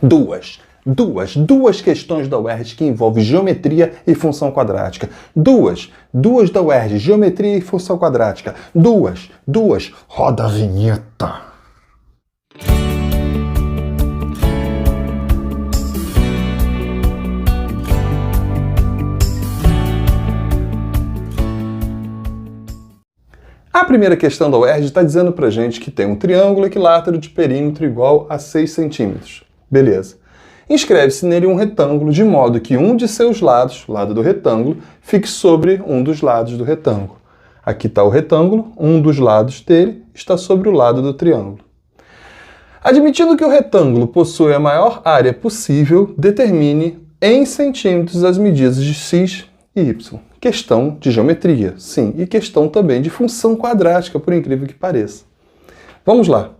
Duas questões da UERJ que envolvem geometria e função quadrática. Duas da UERJ, geometria e função quadrática. Duas. Roda a vinheta. A primeira questão da UERJ está dizendo pra gente que tem um triângulo equilátero de perímetro igual a 6 centímetros. Beleza. Inscreve-se nele um retângulo de modo que um de seus lados, o lado do retângulo, fique sobre um dos lados do retângulo. Aqui está o retângulo, um dos lados dele está sobre o lado do triângulo. Admitindo que o retângulo possui a maior área possível, determine em centímetros as medidas de x e y. Questão de geometria, sim, e questão também de função quadrática, por incrível que pareça. Vamos lá.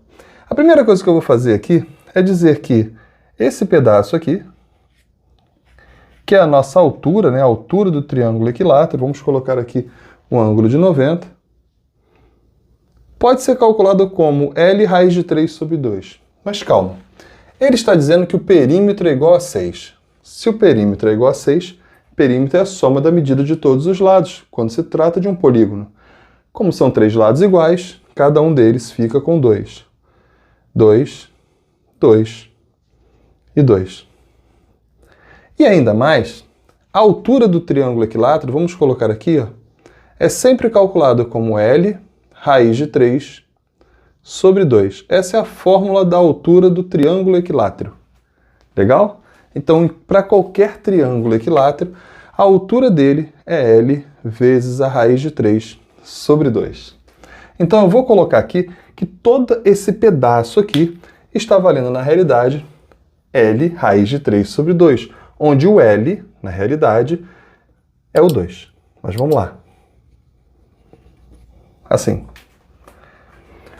A primeira coisa que eu vou fazer aqui é dizer que esse pedaço aqui, que é a nossa altura, né, a altura do triângulo equilátero, vamos colocar aqui um ângulo de 90, pode ser calculado como L raiz de 3 sobre 2. Mas calma, ele está dizendo que o perímetro é igual a 6. Se o perímetro é igual a 6, perímetro é a soma da medida de todos os lados, quando se trata de um polígono. Como são 3 lados iguais, cada um deles fica com 2. 2, 2 e 2. E ainda mais, a altura do triângulo equilátero, vamos colocar aqui, ó, é sempre calculada como L raiz de 3 sobre 2. Essa é a fórmula da altura do triângulo equilátero. Legal? Então, para qualquer triângulo equilátero, a altura dele é L vezes a raiz de 3 sobre 2. Então, eu vou colocar aqui que todo esse pedaço aqui está valendo, na realidade, L raiz de 3 sobre 2, onde o L, na realidade, é o 2. Mas vamos lá. Assim.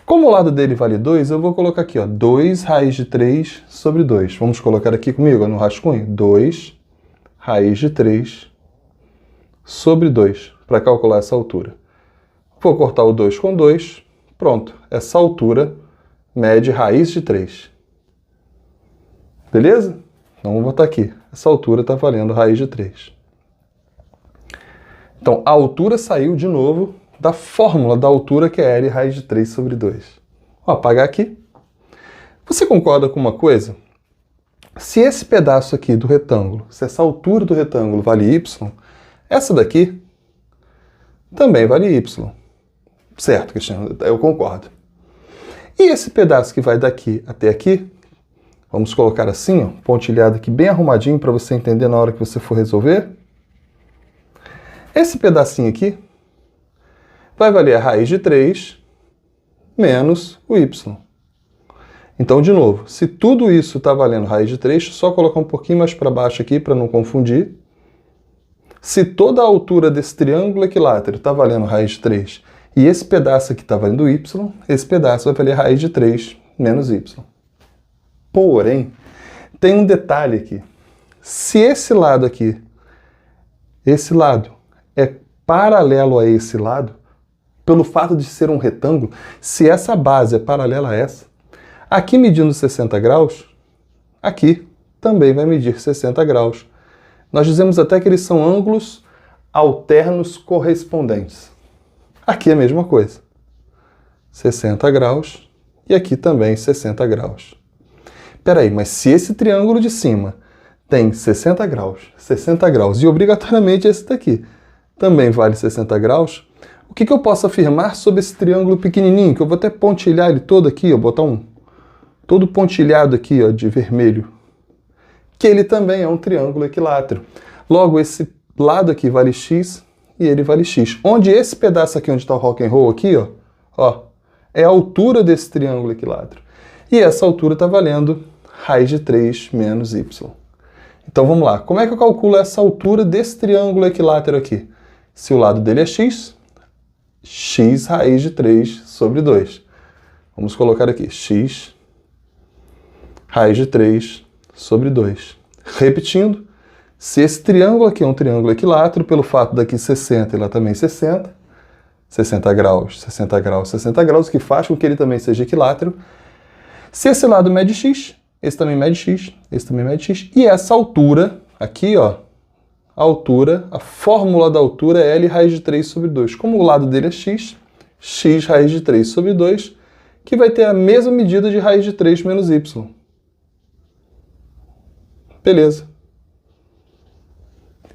Como o lado dele vale 2, eu vou colocar aqui, ó, 2 raiz de 3 sobre 2. Vamos colocar aqui comigo, ó, no rascunho. 2 raiz de 3 sobre 2, para calcular essa altura. Vou cortar o 2 com 2. Pronto. Essa altura mede raiz de 3. Beleza? Então vamos botar aqui. Essa altura está valendo raiz de 3. Então, a altura saiu de novo da fórmula da altura, que é L raiz de 3 sobre 2. Vou apagar aqui. Você concorda com uma coisa? Se esse pedaço aqui do retângulo, se essa altura do retângulo vale y, essa daqui também vale y. Certo, Cristiano? Eu concordo. E esse pedaço que vai daqui até aqui, vamos colocar assim, ó, pontilhado aqui bem arrumadinho para você entender na hora que você for resolver. Esse pedacinho aqui vai valer a raiz de 3 menos o y. Então, de novo, se tudo isso está valendo raiz de 3, só colocar um pouquinho mais para baixo aqui para não confundir. Se toda a altura desse triângulo equilátero está valendo raiz de 3 e esse pedaço aqui está valendo y, esse pedaço vai valer raiz de 3 menos y. Porém, tem um detalhe aqui. Se esse lado aqui, esse lado, é paralelo a esse lado, pelo fato de ser um retângulo, se essa base é paralela a essa, aqui medindo 60 graus, aqui também vai medir 60 graus. Nós dizemos até que eles são ângulos alternos correspondentes. Aqui é a mesma coisa. 60 graus e aqui também 60 graus. Peraí, mas se esse triângulo de cima tem 60 graus e obrigatoriamente esse daqui também vale 60 graus, o que eu posso afirmar sobre esse triângulo pequenininho, que eu vou até pontilhar ele todo aqui, ó, botar um todo pontilhado aqui, ó, de vermelho, que ele também é um triângulo equilátero. Logo, esse lado aqui vale x e ele vale x. Onde esse pedaço aqui, onde está o rock and roll aqui, ó, é a altura desse triângulo equilátero. E essa altura está valendo raiz de 3 menos y. Então vamos lá. Como é que eu calculo essa altura desse triângulo equilátero aqui? Se o lado dele é x, x raiz de 3 sobre 2. Vamos colocar aqui x raiz de 3 sobre 2. Repetindo, se esse triângulo aqui é um triângulo equilátero, pelo fato daqui 60 e lá também 60, 60 graus, 60 graus, 60 graus, que faz com que ele também seja equilátero. Se esse lado mede x, esse também mede x, esse também mede x. E essa altura, aqui, ó, a altura, a fórmula da altura é L raiz de 3 sobre 2. Como o lado dele é x, x raiz de 3 sobre 2, que vai ter a mesma medida de raiz de 3 menos y. Beleza.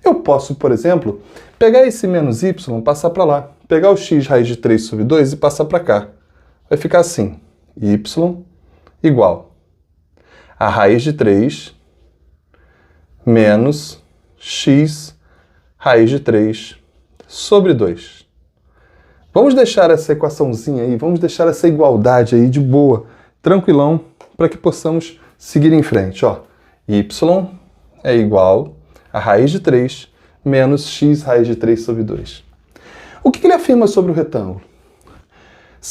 Eu posso, por exemplo, pegar esse menos y e passar para lá. Pegar o x raiz de 3 sobre 2 e passar para cá. Vai ficar assim, y igual a raiz de 3 menos x raiz de 3 sobre 2. Vamos deixar essa equaçãozinha aí, vamos deixar essa igualdade aí de boa, tranquilão, para que possamos seguir em frente. Ó, y é igual a raiz de 3 menos x raiz de 3 sobre 2. O que ele afirma sobre o retângulo?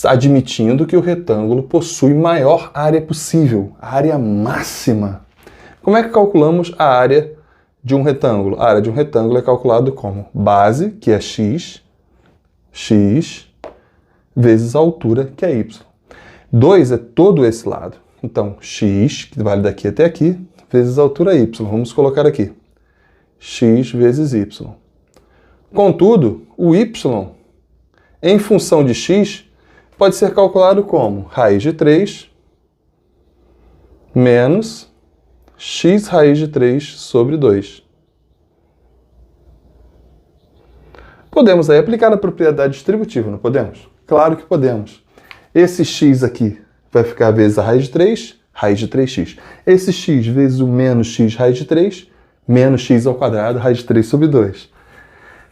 Admitindo que o retângulo possui maior área possível, a área máxima. Como é que calculamos a área de um retângulo? A área de um retângulo é calculado como base, que é x, vezes a altura, que é y. 2 é todo esse lado. Então, x, que vale daqui até aqui, vezes a altura y. Vamos colocar aqui. X vezes y. Contudo, o y, em função de x, pode ser calculado como raiz de 3 menos x raiz de 3 sobre 2. Podemos aí aplicar a propriedade distributiva, não podemos? Claro que podemos. Esse x aqui vai ficar vezes a raiz de 3, raiz de 3x. Esse x vezes o menos x raiz de 3, menos x ao quadrado, raiz de 3 sobre 2.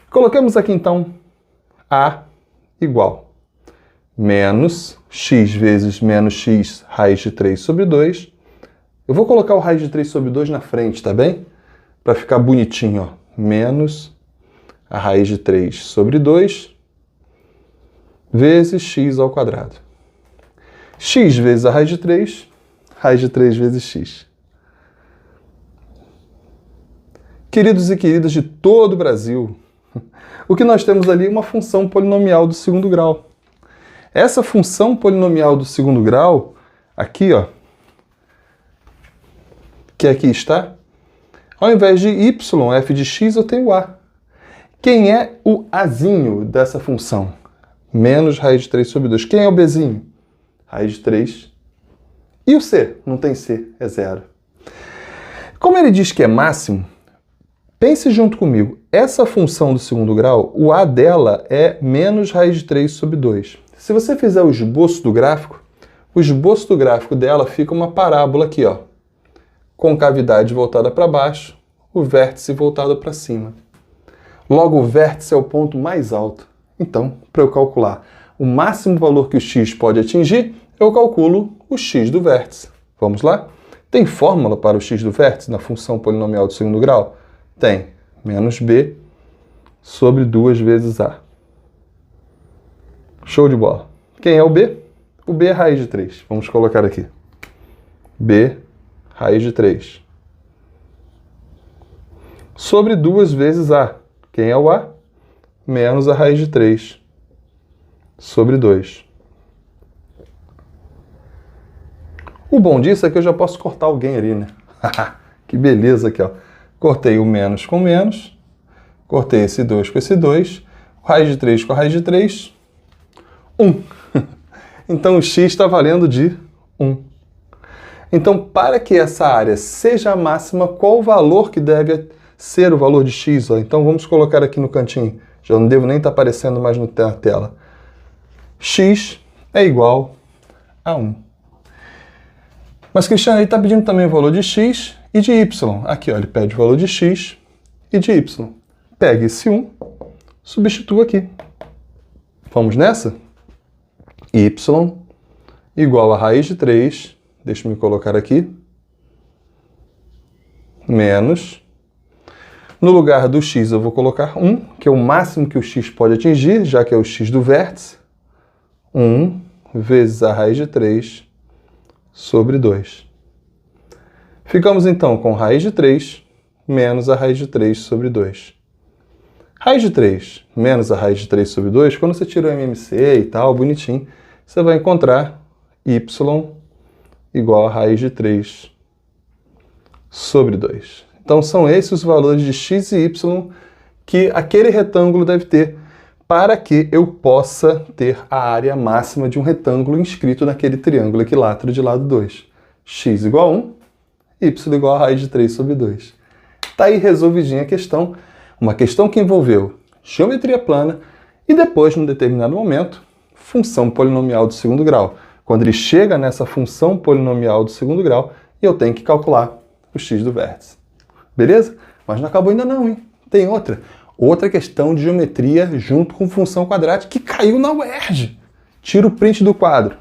Coloquemos aqui então a igual menos x vezes menos x raiz de 3 sobre 2. Eu vou colocar o raiz de 3 sobre 2 na frente, tá bem? Para ficar bonitinho, ó. Menos a raiz de 3 sobre 2 vezes x ao quadrado. X vezes a raiz de 3 vezes x. Queridos e queridas de todo o Brasil, o que nós temos ali é uma função polinomial do segundo grau. Essa função polinomial do segundo grau, aqui, ó, que aqui está, ao invés de y, f de x, eu tenho a. Quem é o azinho dessa função? Menos raiz de 3 sobre 2. Quem é o bzinho? Raiz de 3. E o c? Não tem c, é zero. Como ele diz que é máximo, pense junto comigo. Essa função do segundo grau, o a dela é menos raiz de 3 sobre 2. Se você fizer o esboço do gráfico dela fica uma parábola aqui, ó. Concavidade voltada para baixo, o vértice voltado para cima. Logo, o vértice é o ponto mais alto. Então, para eu calcular o máximo valor que o x pode atingir, eu calculo o x do vértice. Vamos lá? Tem fórmula para o x do vértice na função polinomial do segundo grau? Tem. Menos b sobre 2 vezes a. Show de bola. Quem é o b? O b é raiz de 3. Vamos colocar aqui. b raiz de 3. Sobre 2 vezes a. Quem é o a? Menos a raiz de 3. Sobre 2. O bom disso é que eu já posso cortar alguém ali, né? Que beleza aqui, ó. Cortei o menos com menos. Cortei esse 2 com esse 2. Raiz de 3 com a raiz de 3. 1. Então, o x está valendo de 1. Então, para que essa área seja a máxima, qual o valor que deve ser o valor de x? Ó? Então, vamos colocar aqui no cantinho. Já não devo nem estar aparecendo mais na tela. X é igual a 1. Mas, Cristiano, ele está pedindo também o valor de x e de y. Aqui, ó, ele pede o valor de x e de y. Pega esse 1, substitua aqui. Vamos nessa? Y igual a raiz de 3, deixa eu me colocar aqui, menos, no lugar do x eu vou colocar 1, que é o máximo que o x pode atingir, já que é o x do vértice, 1 vezes a raiz de 3 sobre 2. Ficamos então com raiz de 3 menos a raiz de 3 sobre 2. Raiz de 3 menos a raiz de 3 sobre 2, quando você tira o MMC e tal, bonitinho, você vai encontrar y igual a raiz de 3 sobre 2. Então são esses os valores de x e y que aquele retângulo deve ter para que eu possa ter a área máxima de um retângulo inscrito naquele triângulo equilátero de lado 2. X igual a 1, y igual a raiz de 3 sobre 2. Está aí resolvidinha a questão, uma questão que envolveu geometria plana e depois, num determinado momento, função polinomial do segundo grau. Quando ele chega nessa função polinomial do segundo grau, eu tenho que calcular o x do vértice. Beleza? Mas não acabou ainda não, hein? Tem outra. Outra questão de geometria junto com função quadrática que caiu na UERJ. Tira o print do quadro.